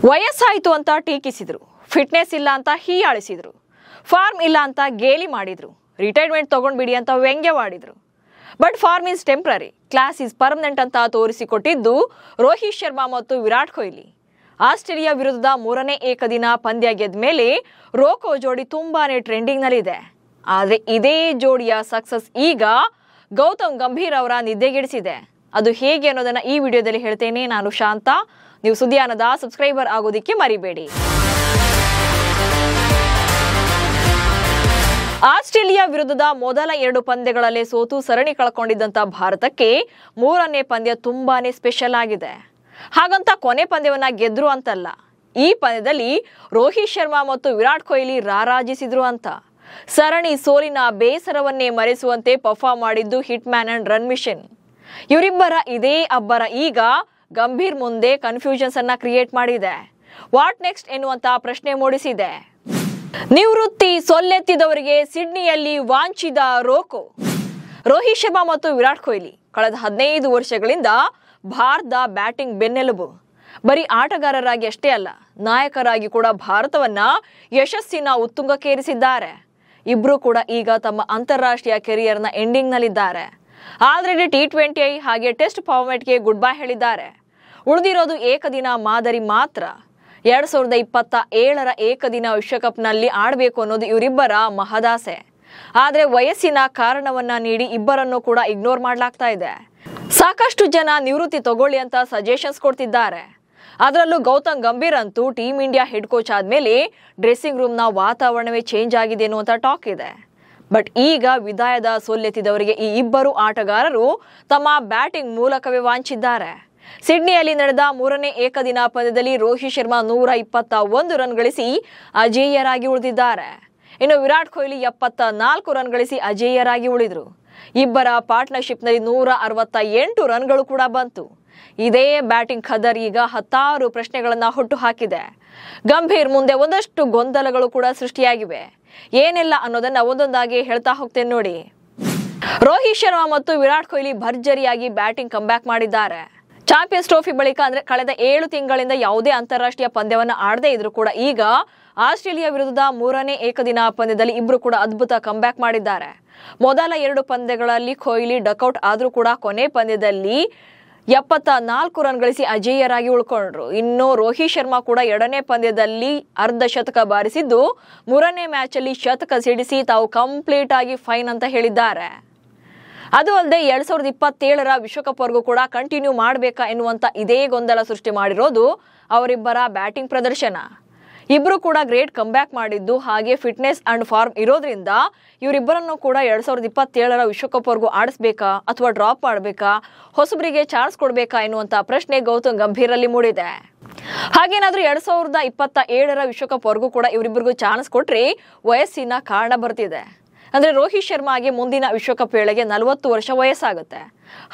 ವಯಸ್ಸಾಯಿತು ಅಂತ ಟೀಕಿಸಿದ್ರು, ಫಿಟ್ನೆಸ್ ಇಲ್ಲ ಅಂತ ಹೀಯಾಳಿಸಿದ್ರು, ಫಾರ್ಮ್ ಇಲ್ಲ ಅಂತ ಗೇಲಿ ಮಾಡಿದ್ರು, ರಿಟೈರ್ಮೆಂಟ್ ತಗೊಂಡ್ಬಿಡಿ ಅಂತ ವ್ಯಂಗ್ಯವಾಡಿದ್ರು. But form is temporary, class is permanent ಅಂತ ತೋರಿಸಿಕೊಟ್ಟಿದ್ದು ರೋಹಿತ್ ಶರ್ಮಾ ಮತ್ತು ವಿರಾಟ್ ಕೊಹ್ಲಿ. ಆಸ್ಟ್ರೇಲಿಯಾ ವಿರುದ್ಧದ 3ನೇ ಏಕದಿನ ಪಂದ್ಯ ಗೆದ್ದ ಮೇಲೆ ರೋಕೋ ಜೋಡಿ ತುಂಬಾನೇ ಟ್ರೆಂಡಿಂಗ್ನಲ್ಲಿದೆ. ಆದರೆ ಇದೇ ಜೋಡಿಯ ಸಕ್ಸಸ್ ಈಗ ಗೌತಮ್ ಗಂಭೀರ್ ಅವರ ನಿದ್ದೆಗೆಡಿಸಿದೆ. ಅದು ಹೇಗೆ ಅನ್ನೋದನ್ನ ಈ ವಿಡಿಯೋದಲ್ಲಿ ಹೇಳ್ತೇನೆ. ನಾನು ಶಾಂತ. ನೀವು ಸುದ್ದಿಯಾನದ ಸಬ್ಸ್ಕ್ರೈಬರ್ ಆಗೋದಿಕ್ಕೆ ಮರಿಬೇಡಿ. ಆಸ್ಟ್ರೇಲಿಯಾ ವಿರುದ್ಧದ ಮೊದಲ 2 ಪಂದ್ಯಗಳಲ್ಲೇ ಸೋತು ಸರಣಿ ಕಳ್ಕೊಂಡಿದ್ದಂತ ಭಾರತಕ್ಕೆ 3ನೇ ಪಂದ್ಯ ತುಂಬಾನೇ ಸ್ಪೆಷಲ್ ಆಗಿದೆ. ಹಾಗಂತ ಕೊನೆ ಪಂದ್ಯವನ್ನ ಗೆದ್ರು ಅಂತಲ್ಲ, ಈ ಪಂದ್ಯದಲ್ಲಿ ರೋಹಿತ್ ಶರ್ಮಾ ಮತ್ತು ವಿರಾಟ್ ಕೊಹ್ಲಿ ರಾರಾಜಿಸಿದ್ರು ಅಂತ. ಸರಣಿ ಸೋಲಿನ ಬೇಸರವನ್ನೇ ಮರೆಸುವಂತೆ ಪರ್ಫಾರ್ಮ್ ಮಾಡಿದ್ದು hitman and run machine. ಇವರಿಬ್ಬರ ಇದೇ ಅಬ್ಬರ ಈಗ ಗಂಭೀರ್ ಮುಂದೆ ಕನ್ಫ್ಯೂಷನ್ಸ್ ಅನ್ನ ಕ್ರಿಯೇಟ್ ಮಾಡಿದೆ. ವಾಟ್ ನೆಕ್ಸ್ಟ್ ಎನ್ನುವಂತ ಪ್ರಶ್ನೆ ಮೂಡಿಸಿದೆ. ನಿವೃತ್ತಿ ಸೊಲ್ಲೆತ್ತಿದವರಿಗೆ ಸಿಡ್ನಿಯಲ್ಲಿ ವಾಂಚಿದ ರೋಕೋ. ರೋಹಿತ್ ಶರ್ಮಾ ಮತ್ತು ವಿರಾಟ್ ಕೊಹ್ಲಿ ಕಳೆದ 15 ವರ್ಷಗಳಿಂದ ಭಾರತದ ಬ್ಯಾಟಿಂಗ್ ಬೆನ್ನೆಲುಬು. ಬರೀ ಆಟಗಾರರಾಗಿ ಅಷ್ಟೇ ಅಲ್ಲ, ನಾಯಕರಾಗಿ ಕೂಡ ಭಾರತವನ್ನ ಯಶಸ್ಸಿನ ಉತ್ತುಂಗಕ್ಕೇರಿಸಿದ್ದಾರೆ. ಇಬ್ರು ಕೂಡ ಈಗ ತಮ್ಮ ಅಂತಾರಾಷ್ಟ್ರೀಯ ಕೆರಿಯರ್ನ ಎಂಡಿಂಗ್ನಲ್ಲಿದ್ದಾರೆ. ಆಲ್ರೆಡಿ T20 ಹಾಗೆ ಟೆಸ್ಟ್ ಫಾರ್ಮ್ಯಾಟ್ಗೆ ಗುಡ್ ಬೈ ಹೇಳಿದ್ದಾರೆ. ಉಳಿದಿರೋದು ಏಕದಿನ ಮಾದರಿ ಮಾತ್ರ. 2027ರ ಏಕದಿನ ವಿಶ್ವಕಪ್ನಲ್ಲಿ ಆಡಬೇಕು ಅನ್ನೋದು ಇವರಿಬ್ಬರ ಮಹದಾಸೆ. ಆದರೆ ವಯಸ್ಸಿನ ಕಾರಣವನ್ನ ನೀಡಿ ಇಬ್ಬರನ್ನು ಕೂಡ ಇಗ್ನೋರ್ ಮಾಡಲಾಗ್ತಾ ಇದೆ. ಸಾಕಷ್ಟು ಜನ ನಿವೃತ್ತಿ ತಗೊಳ್ಳಿ ಅಂತ ಸಜೆಷನ್ಸ್ ಕೊಡ್ತಿದ್ದಾರೆ. ಅದರಲ್ಲೂ ಗೌತಮ್ ಗಂಭೀರ್ ಅಂತೂ ಟೀಮ್ ಇಂಡಿಯಾ ಹೆಡ್ ಕೋಚ್ ಆದ್ಮೇಲೆ ಡ್ರೆಸ್ಸಿಂಗ್ ರೂಮ್ನ ವಾತಾವರಣವೇ ಚೇಂಜ್ ಆಗಿದೆ ಅನ್ನುವಂತ ಟಾಕ್ ಇದೆ. ಬಟ್ ಈಗ ವಿದಾಯದ ಸೋಲೆತ್ತಿದವರಿಗೆ ಈ ಇಬ್ಬರು ಆಟಗಾರರು ತಮ್ಮ ಬ್ಯಾಟಿಂಗ್ ಮೂಲಕವೇ ವಾಂಚಿದ್ದಾರೆ. ಸಿಡ್ನಿಯಲ್ಲಿ ನಡೆದ 3ನೇ ಏಕದಿನ ಪಂದ್ಯದಲ್ಲಿ ರೋಹಿತ್ ಶರ್ಮಾ 121 ರನ್ ಗಳಿಸಿ ಅಜೇಯರಾಗಿ ಉಳಿದಿದ್ದಾರೆ. ಇನ್ನು ವಿರಾಟ್ ಕೊಹ್ಲಿ 74 ರನ್ ಗಳಿಸಿ ಅಜೇಯರಾಗಿ ಉಳಿದ್ರು. ಇಬ್ಬರ ಪಾರ್ಟ್ನರ್ಶಿಪ್ನಲ್ಲಿ 168 ರನ್ಗಳು ಕೂಡ ಬಂತು. ಇದೇ ಬ್ಯಾಟಿಂಗ್ ಖದರ್ ಈಗ 10 ಪ್ರಶ್ನೆಗಳನ್ನ ಹುಟ್ಟು ಹಾಕಿದೆ. ಗಂಭೀರ್ ಮುಂದೆ ಒಂದಷ್ಟು ಗೊಂದಲಗಳು ಕೂಡ ಸೃಷ್ಟಿಯಾಗಿವೆ. ಏನೆಲ್ಲ ಅನ್ನೋದನ್ನ ಒಂದೊಂದಾಗಿ ಹೇಳ್ತಾ ಹೋಗ್ತೇನೆ ನೋಡಿ. ರೋಹಿತ್ ಶರ್ಮಾ ಮತ್ತು ವಿರಾಟ್ ಕೊಹ್ಲಿ ಭರ್ಜರಿಯಾಗಿ ಬ್ಯಾಟಿಂಗ್ ಕಂಬ್ಯಾಕ್ ಮಾಡಿದ್ದಾರೆ. ಚಾಂಪಿಯನ್ಸ್ ಟ್ರೋಫಿ ಬಳಿಕ ಅಂದ್ರೆ ಕಳೆದ 7 ತಿಂಗಳಿಂದ ಯಾವುದೇ ಅಂತಾರಾಷ್ಟ್ರೀಯ ಪಂದ್ಯವನ್ನ ಆಡದೇ ಇದ್ರು ಕೂಡ ಈಗ ಆಸ್ಟ್ರೇಲಿಯಾ ವಿರುದ್ಧದ 3ನೇ ಏಕದಿನ ಪಂದ್ಯದಲ್ಲಿ ಇಬ್ರು ಕೂಡ ಅದ್ಭುತ ಕಂಬ್ಯಾಕ್ ಮಾಡಿದ್ದಾರೆ. ಮೊದಲ 2 ಪಂದ್ಯಗಳಲ್ಲಿ ಕೊಹ್ಲಿ ಡಕ್ಔಟ್ ಆದ್ರೂ ಕೂಡ ಕೊನೆ ಪಂದ್ಯದಲ್ಲಿ 74 ರನ್ ಗಳಿಸಿ ಅಜೇಯರಾಗಿ ಉಳ್ಕೊಂಡ್ರು. ಇನ್ನು ರೋಹಿತ್ ಶರ್ಮಾ ಕೂಡ 2ನೇ ಪಂದ್ಯದಲ್ಲಿ ಅರ್ಧ ಶತಕ ಬಾರಿಸಿದ್ದು 3ನೇ ಮ್ಯಾಚ್ ಅಲ್ಲಿ ಶತಕ ಸಿಡಿಸಿ ತಾವು ಕಂಪ್ಲೀಟ್ ಆಗಿ ಫೈನ್ ಅಂತ ಹೇಳಿದ್ದಾರೆ. ಅದು ಅಲ್ಲದೆ 2027ರ ವಿಶ್ವಕಪ್ ವರೆಗೂ ಕೂಡ ಕಂಟಿನ್ಯೂ ಮಾಡಬೇಕಾ ಎನ್ನುವಂತ ಇದೇ ಗೊಂದಲ ಸೃಷ್ಟಿ ಮಾಡಿರೋದು ಅವರಿಬ್ಬರ ಬ್ಯಾಟಿಂಗ್ ಪ್ರದರ್ಶನ. ಇಬ್ರು ಕೂಡ ಗ್ರೇಟ್ ಕಂಬ್ಯಾಕ್ ಮಾಡಿದ್ದು ಹಾಗೆ ಫಿಟ್ನೆಸ್ ಅಂಡ್ ಫಾರ್ಮ್ ಇರೋದ್ರಿಂದ ಇವರಿಬ್ಬರನ್ನು ಕೂಡ 2027ರ ವಿಶ್ವಕಪ್ ವರೆಗೂ ಆಡಿಸ್ಬೇಕಾ ಅಥವಾ ಡ್ರಾಪ್ ಮಾಡಬೇಕಾ, ಹೊಸಬರಿಗೆ ಚಾನ್ಸ್ ಕೊಡ್ಬೇಕಾ ಎನ್ನುವಂತ ಪ್ರಶ್ನೆ ಗೌತಮ್ ಗಂಭೀರಲ್ಲಿ ಮೂಡಿದೆ. ಹಾಗೇನಾದ್ರೂ 2027ರ ವಿಶ್ವಕಪ್ ವರೆಗೂ ಕೂಡ ಇವರಿಬ್ಬರಿಗೂ ಚಾನ್ಸ್ ಕೊಟ್ರೆ ವಯಸ್ಸಿನ ಕಾರಣ ಬರ್ತಿದೆ. ಅಂದ್ರೆ ರೋಹಿತ್ ಶರ್ಮಾಗೆ ಮುಂದಿನ ವಿಶ್ವಕಪ್ ವೇಳೆಗೆ 40 ವರ್ಷ ವಯಸ್ಸಾಗುತ್ತೆ.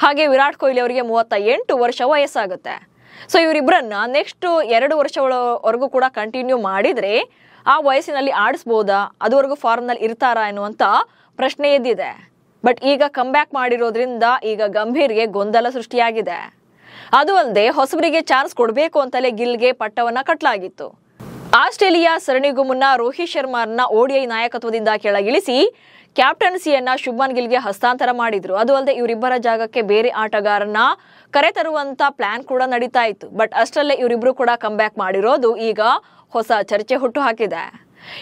ಹಾಗೆ ವಿರಾಟ್ ಕೊಹ್ಲಿ ಅವರಿಗೆ 38 ವರ್ಷ ವಯಸ್ಸಾಗುತ್ತೆ. ಸೊ ಇವರಿಬ್ಬರನ್ನ ನೆಕ್ಸ್ಟ್ 2 ವರ್ಷಗಳವರೆಗೂ ಕೂಡ ಕಂಟಿನ್ಯೂ ಮಾಡಿದ್ರೆ ಆ ವಯಸ್ಸಿನಲ್ಲಿ ಆಡಿಸ್ಬೋದಾ, ಅದುವರೆಗೂ ಫಾರ್ಮ್ನಲ್ಲಿ ಇರ್ತಾರಾ ಎನ್ನುವಂತ ಪ್ರಶ್ನೆ ಎದ್ದಿದೆ. ಬಟ್ ಈಗ ಕಂಬ್ಯಾಕ್ ಮಾಡಿರೋದ್ರಿಂದ ಈಗ ಗಂಭೀರ್ಗೆ ಗೊಂದಲ ಸೃಷ್ಟಿಯಾಗಿದೆ. ಅದು ಅಲ್ಲದೆ ಹೊಸಬರಿಗೆ ಚಾನ್ಸ್ ಕೊಡಬೇಕು ಅಂತಲೇ ಗಿಲ್ಗೆ ಪಟ್ಟವನ್ನ ಕಟ್ಟಲಾಗಿತ್ತು. ಆಸ್ಟ್ರೇಲಿಯಾ ಸರಣಿಗೂ ಮುನ್ನ ರೋಹಿತ್ ಶರ್ಮಾರನ್ನ ODI ನಾಯಕತ್ವದಿಂದ ಕೆಳಗಿಳಿಸಿ ಕ್ಯಾಪ್ಟನ್ಸಿಯನ್ನ ಶುಭ್ಮನ್ ಗಿಲ್ಗೆ ಹಸ್ತಾಂತರ ಮಾಡಿದ್ರು. ಅದು ಅಲ್ಲದೆ ಇವರಿಬ್ಬರ ಜಾಗಕ್ಕೆ ಬೇರೆ ಆಟಗಾರನ್ನ ಕರೆತರುವಂತ ಪ್ಲಾನ್ ಕೂಡ ನಡೀತಾ ಇತ್ತು. ಬಟ್ ಅಷ್ಟರಲ್ಲೇ ಇವರಿಬ್ರು ಕೂಡ ಕಂಬ್ಯಾಕ್ ಮಾಡಿರೋದು ಈಗ ಹೊಸ ಚರ್ಚೆ ಹುಟ್ಟು ಹಾಕಿದೆ.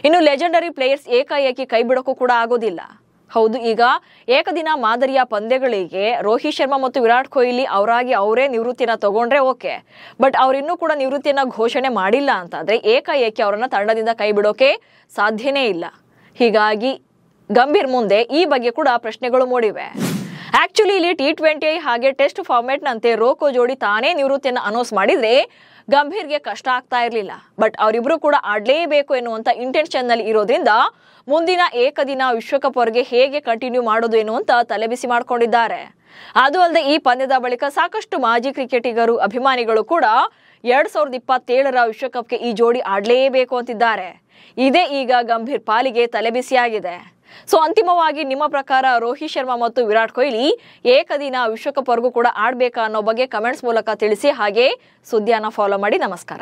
ಇನ್ನು ಲೆಜೆಂಡರಿ ಪ್ಲೇಯರ್ಸ್ ಏಕಾಏಕಿ ಕೈ ಬಿಡೋಕ್ಕೂ ಕೂಡ ಆಗೋದಿಲ್ಲ. ಹೌದು, ಈಗ ಏಕದಿನ ಮಾದರಿಯ ಪಂದ್ಯಗಳಿಗೆ ರೋಹಿತ್ ಶರ್ಮಾ ಮತ್ತು ವಿರಾಟ್ ಕೊಹ್ಲಿ ಅವರಾಗಿ ಅವರೇ ನಿವೃತ್ತಿನ ತಗೊಂಡ್ರೆ ಓಕೆ. ಬಟ್ ಅವರಿನ್ನೂ ಕೂಡ ನಿವೃತ್ತಿಯನ್ನ ಘೋಷಣೆ ಮಾಡಿಲ್ಲ ಅಂತಾದ್ರೆ ಏಕಾಏಕಿ ಅವರನ್ನ ತಂಡದಿಂದ ಕೈ ಬಿಡೋಕೆ ಸಾಧ್ಯನೇ ಇಲ್ಲ. ಹೀಗಾಗಿ ಗಂಭೀರ್ ಮುಂದೆ ಈ ಬಗ್ಗೆ ಕೂಡ ಪ್ರಶ್ನೆಗಳು ಮೂಡಿವೆ. ಆಕ್ಚುಲಿ ಇಲ್ಲಿ T20 ಹಾಗೆ ಟೆಸ್ಟ್ ಫಾರ್ಮ್ಯಾಟ್ ನಂತೆ ರೋಕೋ ಜೋಡಿ ತಾನೇ ನಿವೃತ್ತಿಯನ್ನ ಅನೌನ್ಸ್ ಮಾಡಿದ್ರೆ ಗಂಭೀರ್ಗೆ ಕಷ್ಟ ಆಗ್ತಾ ಇರಲಿಲ್ಲ. ಬಟ್ ಅವರಿಬ್ರು ಕೂಡ ಆಡ್ಲೇಬೇಕು ಎನ್ನುವಂತ ಇಂಟೆನ್ಷನ್ ನಲ್ಲಿ ಇರೋದ್ರಿಂದ ಮುಂದಿನ ಏಕದಿನ ವಿಶ್ವಕಪ್ ವರೆಗೆ ಹೇಗೆ ಕಂಟಿನ್ಯೂ ಮಾಡೋದು ಎನ್ನುವಂತ ತಲೆಬಿಸಿ ಮಾಡ್ಕೊಂಡಿದ್ದಾರೆ. ಅದು ಅಲ್ಲದೆ ಈ ಪಂದ್ಯದ ಬಳಿಕ ಸಾಕಷ್ಟು ಮಾಜಿ ಕ್ರಿಕೆಟಿಗರು ಅಭಿಮಾನಿಗಳು ಕೂಡ 2027ರ ವಿಶ್ವಕಪ್ಗೆ ಈ ಜೋಡಿ ಆಡ್ಲೇಬೇಕು ಅಂತಿದ್ದಾರೆ. ಇದೇ ಈಗ ಗಂಭೀರ್ ಪಾಲಿಗೆ ತಲೆಬಿಸಿಯಾಗಿದೆ. ಸೊ ಅಂತಿಮವಾಗಿ ನಿಮ್ಮ ಪ್ರಕಾರ ರೋಹಿತ್ ಶರ್ಮಾ ಮತ್ತು ವಿರಾಟ್ ಕೊಹ್ಲಿ ಏಕದಿನ ವಿಶ್ವಕಪ್ ವರೆಗೂ ಕೂಡ ಆಡಬೇಕಾ ಅನ್ನೋ ಬಗ್ಗೆ ಕಮೆಂಟ್ಸ್ ಮೂಲಕ ತಿಳಿಸಿ. ಹಾಗೆ ಸುದ್ದಿಯನ್ನ ಫಾಲೋ ಮಾಡಿ. ನಮಸ್ಕಾರ.